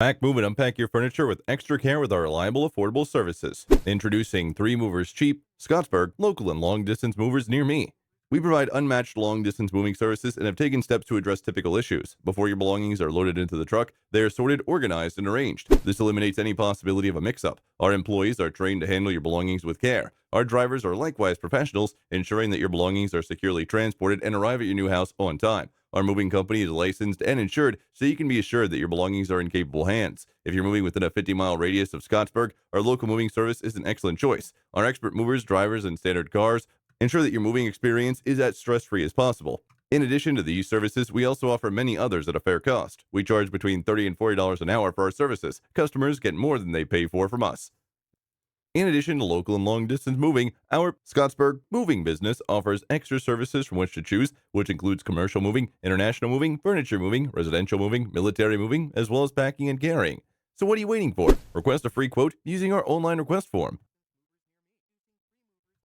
Pack, move, and unpack your furniture with extra care with our reliable, affordable services. Introducing 3 Movers Cheap, Scottsburg, local and long-distance movers near me. We provide unmatched long-distance moving services and have taken steps to address typical issues. Before your belongings are loaded into the truck, they are sorted, organized, and arranged. This eliminates any possibility of a mix-up. Our employees are trained to handle your belongings with care. Our drivers are likewise professionals, ensuring that your belongings are securely transported and arrive at your new house on time. Our moving company is licensed and insured, so you can be assured that your belongings are in capable hands. If you're moving within a 50-mile radius of Scottsburg, our local moving service is an excellent choice. Our expert movers, drivers, and standard cars ensure that your moving experience is as stress-free as possible. In addition to these services, we also offer many others at a fair cost. We charge between $30 and $40 an hour for our services. Customers get more than they pay for from us. In addition to local and long-distance moving, our Scottsburg moving business offers extra services from which to choose, which includes commercial moving, international moving, furniture moving, residential moving, military moving, as well as packing and carrying. So what are you waiting for? Request a free quote using our online request form.